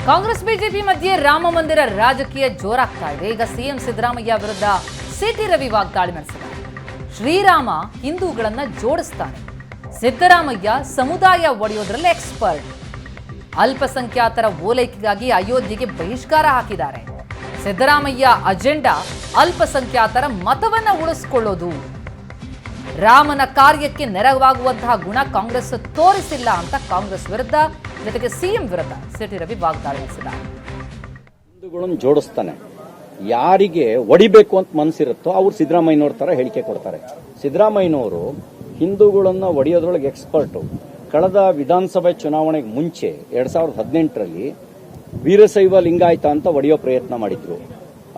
Congress BJP ಮಧ್ಯೆ ರಾಮ ಮಂದಿರ ರಾಜಕೀಯ ಜೋರಾಗ್ತಾ ಇದೆ. ಈಗ ಸಿಎಂ ಸಿದ್ದರಾಮಯ್ಯ ವಿರುದ್ಧ ಸಿಟಿ ರವಿ ವಾಗ್ದಾಳಿ ನಡೆಸಿದ್ದಾರೆ. ಶ್ರೀರಾಮ ಹಿಂದೂಗಳನ್ನ ಜೋಡಿಸ್ತಾನೆ, ಸಿದ್ದರಾಮಯ್ಯ ಸಮುದಾಯ ಒಡೆಯೋದ್ರಲ್ಲಿ ಎಕ್ಸ್ಪರ್ಟ್. ಅಲ್ಪಸಂಖ್ಯಾತರ ಓಲೈಕೆಗಾಗಿ ಅಯೋಧ್ಯೆಗೆ ಬಹಿಷ್ಕಾರ ಹಾಕಿದ್ದಾರೆ. ಸಿದ್ದರಾಮಯ್ಯ ಅಜೆಂಡಾ ಅಲ್ಪಸಂಖ್ಯಾತರ ಮತವನ್ನ ಉಳಿಸಿಕೊಳ್ಳೋದು. ರಾಮನ ಕಾರ್ಯಕ್ಕೆ ನೆರವಾಗುವಂತಹ ಗುಣ ಕಾಂಗ್ರೆಸ್ ತೋರಿಸಿಲ್ಲ ಅಂತ ಕಾಂಗ್ರೆಸ್ ವಿರುದ್ಧ, ಜೊತೆಗೆ ಸಿಎಂ ವಿರುದ್ಧ ಸಿಟಿ ರವಿ ವಾಗ್ದಾಳಿ ನಡೆಸಿದ್ದಾರೆ. ಹಿಂದೂಗಳನ್ನು ಜೋಡಿಸ್ತಾನೆ, ಯಾರಿಗೆ ಒಡಿಬೇಕು ಅಂತ ಮನಸ್ಸಿರುತ್ತೋ ಅವ್ರು ಸಿದ್ದರಾಮಯ್ಯನವ್ರ ತರ ಹೇಳಿಕೆ ಕೊಡ್ತಾರೆ. ಸಿದ್ದರಾಮಯ್ಯನವರು ಹಿಂದೂಗಳನ್ನ ಒಡೆಯೋದ್ರೊಳಗೆ ಎಕ್ಸ್ಪರ್ಟು. ಕಳೆದ ವಿಧಾನಸಭೆ ಚುನಾವಣೆಗೆ ಮುಂಚೆ 2018ರಲ್ಲಿ ವೀರಶೈವ ಲಿಂಗಾಯತ ಅಂತ ಒಡೆಯೋ ಪ್ರಯತ್ನ ಮಾಡಿದ್ರು.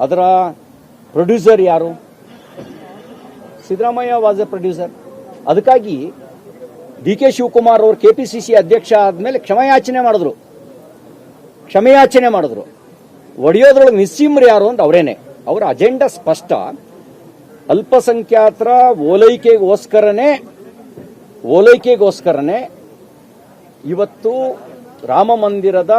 ಅದರ ಪ್ರೊಡ್ಯೂಸರ್ ಯಾರು? Siddaramaiah was A producer. ಅದಕ್ಕಾಗಿ ಡಿ.ಕೆ. ಶಿವಕುಮಾರ್ ಅವರು ಕೆಪಿಸಿಸಿ ಅಧ್ಯಕ್ಷ ಆದ್ಮೇಲೆ ಕ್ಷಮೆಯಾಚನೆ ಮಾಡಿದ್ರು. ಒಡೆಯೋದ್ರೊಳಗೆ ನಿಸ್ಸೀಮ್ರು ಯಾರು ಅಂತ ಅವರೇನೆ. ಅವರ ಅಜೆಂಡಾ ಸ್ಪಷ್ಟ. ಅಲ್ಪಸಂಖ್ಯಾತರ ಓಲೈಕೆಗೋಸ್ಕರನೇ ಇವತ್ತು ರಾಮ ಮಂದಿರದ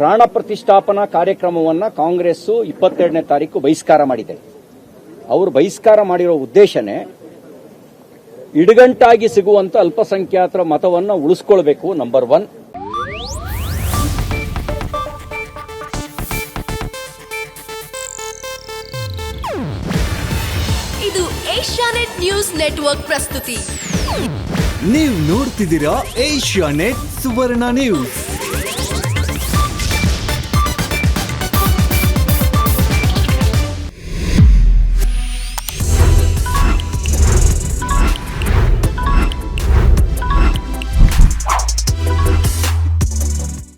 ಪ್ರಾಣ ಪ್ರತಿಷ್ಠಾಪನಾ ಕಾರ್ಯಕ್ರಮವನ್ನು ಕಾಂಗ್ರೆಸ್ 22ನೇ ತಾರೀಕು ಬಹಿಷ್ಕಾರ ಮಾಡಿದೆ. ಅವರು ಬಹಿಷ್ಕಾರ ಮಾಡಿರೋ ಉದ್ದೇಶನೇ ಇಡುಗಂಟಾಗಿ ಸಿಗುವಂತ ಅಲ್ಪಸಂಖ್ಯಾತರ ಮತವನ್ನು ಉಳಿಸ್ಕೊಳ್ಬೇಕು. ನಂಬರ್ 1. ಇದು ಏಷ್ಯಾನೆಟ್ ನ್ಯೂಸ್ ನೆಟ್ವರ್ಕ್ ಪ್ರಸ್ತುತಿ. ನೀವು ನೋಡ್ತಿದ್ದೀರಾ ಏಷ್ಯಾನೆಟ್ ಸುವರ್ಣ ನ್ಯೂಸ್.